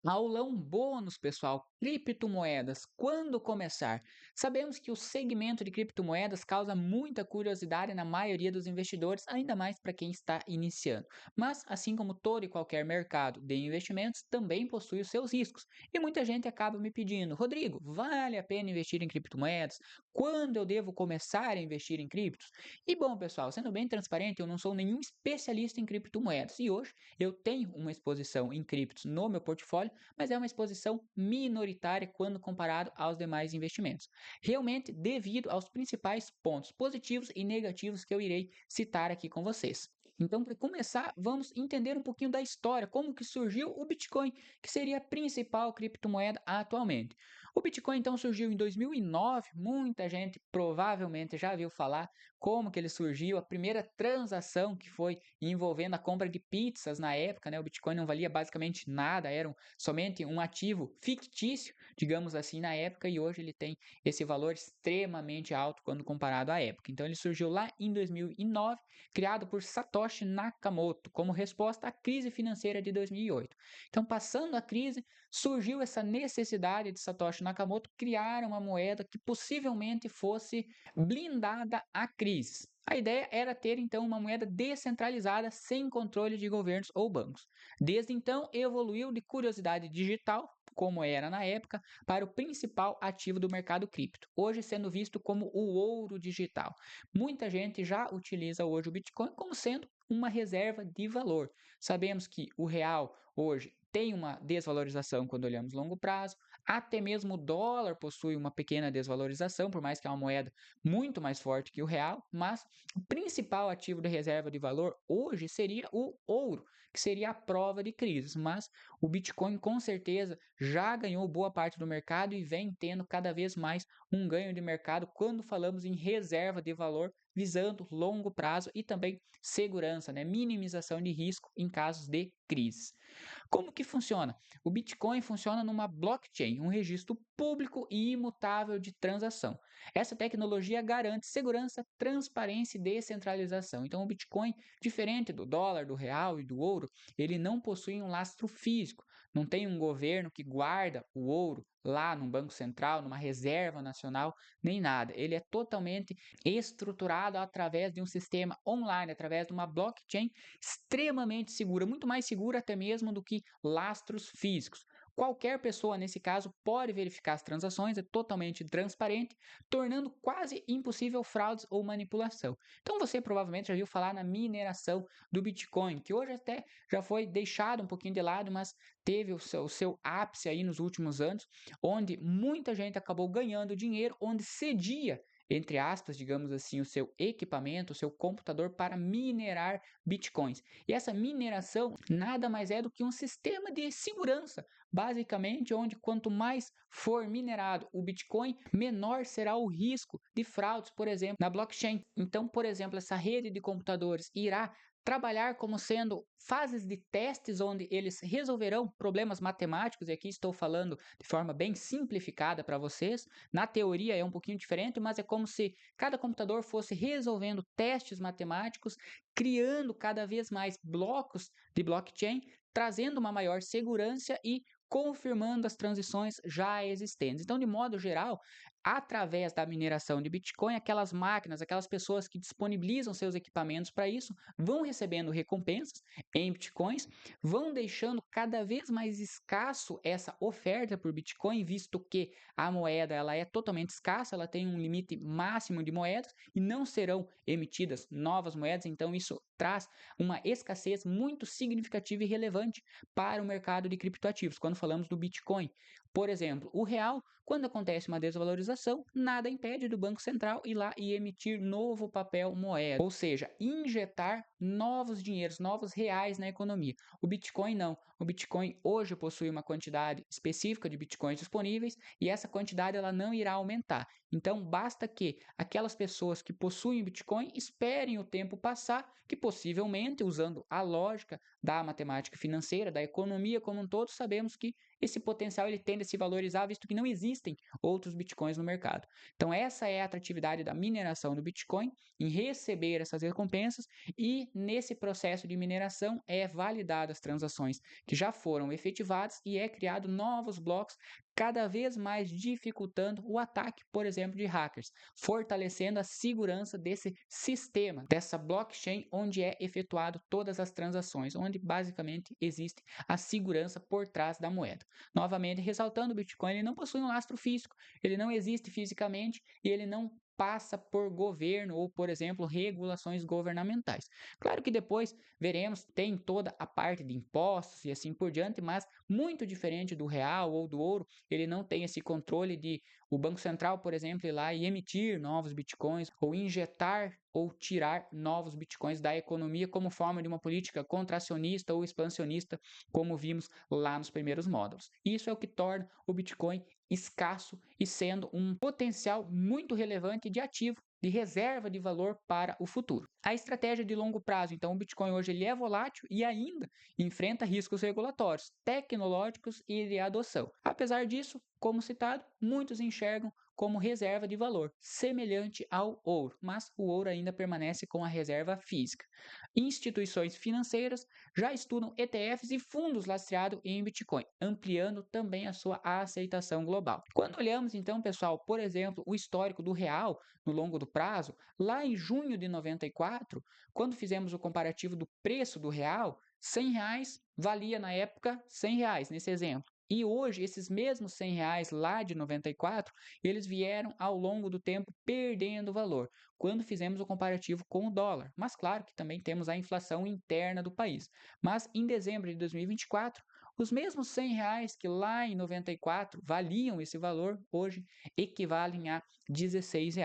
Aulão bônus, pessoal. Criptomoedas. Quando começar? Sabemos que o segmento de criptomoedas causa muita curiosidade na maioria dos investidores, ainda mais para quem está iniciando. Mas, assim como todo e qualquer mercado de investimentos, também possui os seus riscos. E muita gente acaba me pedindo: Rodrigo, vale a pena investir em criptomoedas? Quando eu devo começar a investir em criptos? E bom, pessoal, sendo bem transparente, eu não sou nenhum especialista em criptomoedas. E hoje eu tenho uma exposição em criptos no meu portfólio, mas é uma exposição minoritária quando comparado aos demais investimentos. Realmente devido aos principais pontos positivos e negativos que eu irei citar aqui com vocês. Então, para começar, vamos entender um pouquinho da história, como que surgiu o Bitcoin, que seria a principal criptomoeda atualmente. O Bitcoin então surgiu em 2009, muita gente provavelmente já viu falar como que ele surgiu, a primeira transação que foi envolvendo a compra de pizzas na época, né? O Bitcoin não valia basicamente nada, era somente um ativo fictício, digamos assim, na época, e hoje ele tem esse valor extremamente alto quando comparado à época. Então ele surgiu lá em 2009, criado por Satoshi Nakamoto, como resposta à crise financeira de 2008. Então, passando a crise, surgiu essa necessidade de Satoshi Nakamoto criar uma moeda que possivelmente fosse blindada à crise. A ideia era ter então uma moeda descentralizada sem controle de governos ou bancos. Desde então, evoluiu de curiosidade digital, como era na época, para o principal ativo do mercado cripto, hoje sendo visto como o ouro digital. Muita gente já utiliza hoje o Bitcoin como sendo uma reserva de valor. Sabemos que o real hoje tem uma desvalorização quando olhamos longo prazo, até mesmo o dólar possui uma pequena desvalorização, por mais que é uma moeda muito mais forte que o real, mas o principal ativo de reserva de valor hoje seria o ouro, que seria a prova de crises, mas o Bitcoin com certeza já ganhou boa parte do mercado e vem tendo cada vez mais um ganho de mercado quando falamos em reserva de valor visando longo prazo e também segurança, né? Minimização de risco em casos de crise. Como que funciona? O Bitcoin funciona numa blockchain, um registro público e imutável de transação. Essa tecnologia garante segurança, transparência e descentralização. Então, o Bitcoin, diferente do dólar, do real e do ouro, ele não possui um lastro físico. Não tem um governo que guarda o ouro lá num banco central, numa reserva nacional, nem nada. Ele é totalmente estruturado através de um sistema online, através de uma blockchain extremamente segura, muito mais segura até mesmo do que lastros físicos. Qualquer pessoa, nesse caso, pode verificar as transações, é totalmente transparente, tornando quase impossível fraudes ou manipulação. Então você provavelmente já viu falar na mineração do Bitcoin, que hoje até já foi deixado um pouquinho de lado, mas teve o seu ápice aí nos últimos anos, onde muita gente acabou ganhando dinheiro, onde cedia entre aspas, digamos assim, o seu equipamento, o seu computador para minerar bitcoins. E essa mineração nada mais é do que um sistema de segurança, basicamente, onde quanto mais for minerado o bitcoin, menor será o risco de fraudes, por exemplo, na blockchain. Então, por exemplo, essa rede de computadores irá trabalhar como sendo fases de testes onde eles resolverão problemas matemáticos, e aqui estou falando de forma bem simplificada para vocês. Na teoria é um pouquinho diferente, mas é como se cada computador fosse resolvendo testes matemáticos, criando cada vez mais blocos de blockchain, trazendo uma maior segurança e confirmando as transições já existentes. Então, de modo geral, através da mineração de Bitcoin, aquelas máquinas, aquelas pessoas que disponibilizam seus equipamentos para isso, vão recebendo recompensas em Bitcoins, vão deixando cada vez mais escasso essa oferta por Bitcoin, visto que a moeda ela é totalmente escassa, ela tem um limite máximo de moedas e não serão emitidas novas moedas, então isso traz uma escassez muito significativa e relevante para o mercado de criptoativos, quando falamos do Bitcoin. Por exemplo, o real, quando acontece uma desvalorização, nada impede do Banco Central ir lá e emitir novo papel moeda, ou seja, injetar novos dinheiros, novos reais na economia. O Bitcoin não. O Bitcoin hoje possui uma quantidade específica de Bitcoins disponíveis e essa quantidade ela não irá aumentar. Então, basta que aquelas pessoas que possuem Bitcoin esperem o tempo passar, que possivelmente, usando a lógica da matemática financeira, da economia como um todo, sabemos que esse potencial ele tende a se valorizar, visto que não existem outros Bitcoins no mercado. Então, essa é a atratividade da mineração do Bitcoin, em receber essas recompensas e nesse processo de mineração é validado as transações que já foram efetivadas e é criado novos blocos, cada vez mais dificultando o ataque, por exemplo, de hackers, fortalecendo a segurança desse sistema, dessa blockchain onde é efetuado todas as transações, onde basicamente existe a segurança por trás da moeda. Novamente, ressaltando, o Bitcoin ele não possui um lastro físico, ele não existe fisicamente e ele não passa por governo ou, por exemplo, regulações governamentais. Claro que depois veremos, tem toda a parte de impostos e assim por diante, mas muito diferente do real ou do ouro, ele não tem esse controle de o Banco Central, por exemplo, ir lá e emitir novos bitcoins ou injetar ou tirar novos bitcoins da economia como forma de uma política contracionista ou expansionista, como vimos lá nos primeiros módulos. Isso é o que torna o Bitcoin escasso e sendo um potencial muito relevante de ativo de reserva de valor para o futuro. A estratégia de longo prazo, então, o Bitcoin hoje ele é volátil e ainda enfrenta riscos regulatórios, tecnológicos e de adoção. Apesar disso, como citado, muitos enxergam como reserva de valor, semelhante ao ouro, mas o ouro ainda permanece com a reserva física. Instituições financeiras já estudam ETFs e fundos lastreados em Bitcoin, ampliando também a sua aceitação global. Quando olhamos então, pessoal, por exemplo, o histórico do real no longo do prazo, lá em junho de 94, quando fizemos o comparativo do preço do real, R$ 100 valia na época R$ 100, nesse exemplo. E hoje, esses mesmos R$ 100 lá de 94, eles vieram ao longo do tempo perdendo valor, quando fizemos o comparativo com o dólar. Mas claro que também temos a inflação interna do país. Mas em dezembro de 2024, os mesmos R$ 100 que lá em 94 valiam esse valor, hoje equivalem a R$ 16.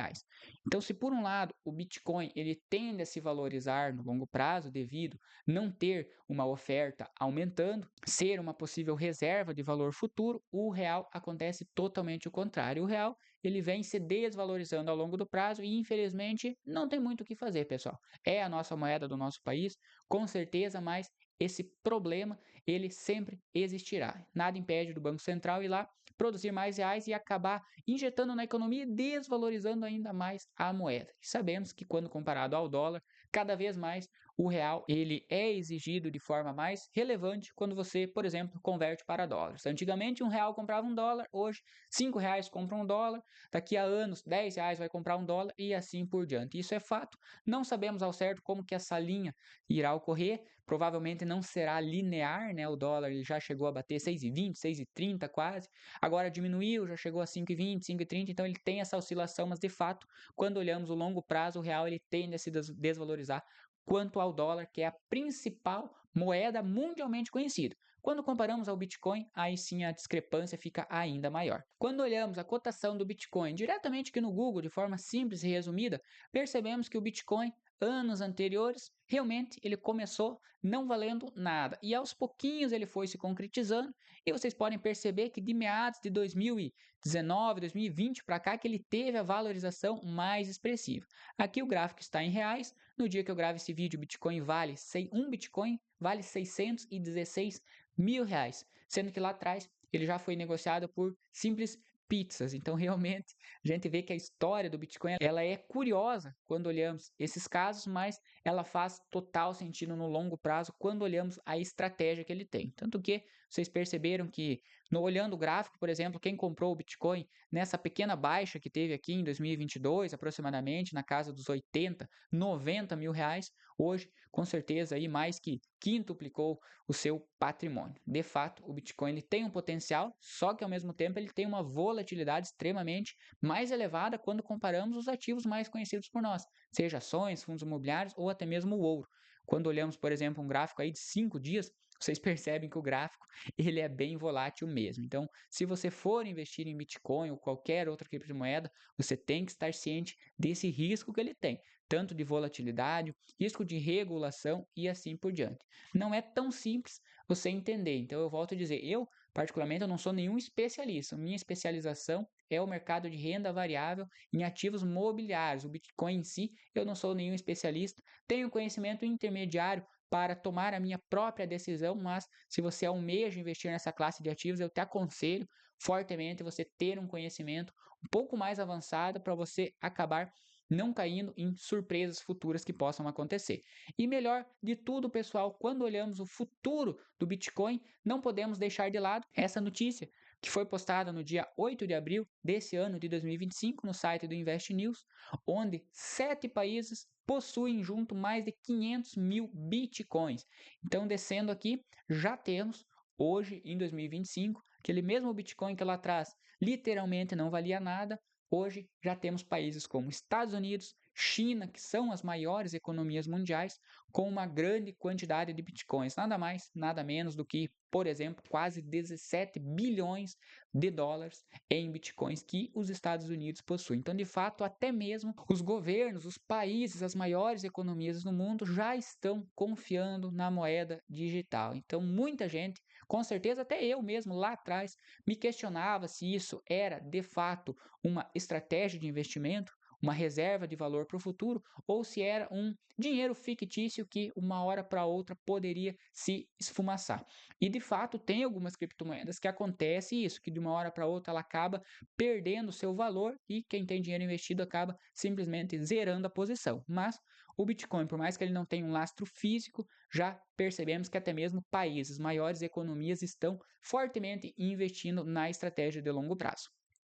Então, se por um lado o Bitcoin ele tende a se valorizar no longo prazo devido não ter uma oferta aumentando, ser uma possível reserva de valor futuro, o real acontece totalmente o contrário. O real ele vem se desvalorizando ao longo do prazo e infelizmente não tem muito o que fazer, pessoal. É a nossa moeda do nosso país, com certeza, mas esse problema ele sempre existirá. Nada impede do Banco Central ir lá produzir mais reais e acabar injetando na economia e desvalorizando ainda mais a moeda. E sabemos que quando comparado ao dólar, cada vez mais o real ele é exigido de forma mais relevante quando você, por exemplo, converte para dólares. Antigamente, R$ 1 comprava $1, hoje R$ 5 compra $1, daqui a anos R$ 10 vai comprar $1 e assim por diante. Isso é fato, não sabemos ao certo como que essa linha irá ocorrer, provavelmente não será linear, né? O dólar ele já chegou a bater 6,20, 6,30 quase, agora diminuiu, já chegou a 5,20, 5,30, então ele tem essa oscilação, mas de fato, quando olhamos o longo prazo, o real ele tende a se desvalorizar quanto ao dólar, que é a principal moeda mundialmente conhecida. Quando comparamos ao Bitcoin, aí sim a discrepância fica ainda maior. Quando olhamos a cotação do Bitcoin diretamente aqui no Google, de forma simples e resumida, percebemos que o Bitcoin, anos anteriores, realmente ele começou não valendo nada. E aos pouquinhos ele foi se concretizando, e vocês podem perceber que de meados de 2019, 2020 para cá, que ele teve a valorização mais expressiva. Aqui o gráfico está em reais. No dia que eu gravo esse vídeo, o Bitcoin vale, um Bitcoin vale 616 mil reais, sendo que lá atrás ele já foi negociado por simples pizzas. Então, realmente, a gente vê que a história do Bitcoin ela é curiosa quando olhamos esses casos, mas ela faz total sentido no longo prazo quando olhamos a estratégia que ele tem. Tanto que vocês perceberam que, olhando o gráfico, por exemplo, quem comprou o Bitcoin nessa pequena baixa que teve aqui em 2022, aproximadamente, na casa dos 80, 90 mil reais, hoje, com certeza, aí mais que quintuplicou o seu patrimônio. De fato, o Bitcoin ele tem um potencial, só que ao mesmo tempo ele tem uma volatilidade extremamente mais elevada quando comparamos os ativos mais conhecidos por nós, seja ações, fundos imobiliários ou até mesmo o ouro. Quando olhamos, por exemplo, um gráfico aí de 5 dias, vocês percebem que o gráfico ele é bem volátil mesmo. Então, se você for investir em Bitcoin ou qualquer outra criptomoeda, você tem que estar ciente desse risco que ele tem, tanto de volatilidade, risco de regulação e assim por diante. Não é tão simples você entender. Então, eu volto a dizer, eu particularmente eu não sou nenhum especialista. Minha especialização é o mercado de renda variável em ativos mobiliários. O Bitcoin em si, eu não sou nenhum especialista. Tenho conhecimento intermediário para tomar a minha própria decisão, mas se você almeja investir nessa classe de ativos, eu te aconselho fortemente você ter um conhecimento um pouco mais avançado para você acabar não caindo em surpresas futuras que possam acontecer. E melhor de tudo, pessoal, quando olhamos o futuro do Bitcoin, não podemos deixar de lado essa notícia que foi postada no dia 8 de abril desse ano de 2025 no site do Invest News, onde 7 países possuem junto mais de 500 mil bitcoins. Então, descendo aqui, já temos hoje em 2025 aquele mesmo bitcoin que lá atrás literalmente não valia nada. Hoje já temos países como Estados Unidos, China, que são as maiores economias mundiais, com uma grande quantidade de bitcoins, nada mais, nada menos do que, por exemplo, quase 17 bilhões de dólares em bitcoins que os Estados Unidos possuem. Então, de fato, até mesmo os governos, os países, as maiores economias do mundo já estão confiando na moeda digital. Então, muita gente, com certeza até eu mesmo lá atrás, me questionava se isso era de fato uma estratégia de investimento, uma reserva de valor para o futuro, ou se era um dinheiro fictício que uma hora para outra poderia se esfumaçar. E de fato tem algumas criptomoedas que acontece isso, que de uma hora para outra ela acaba perdendo seu valor e quem tem dinheiro investido acaba simplesmente zerando a posição. Mas o Bitcoin, por mais que ele não tenha um lastro físico, já percebemos que até mesmo países, maiores economias estão fortemente investindo na estratégia de longo prazo.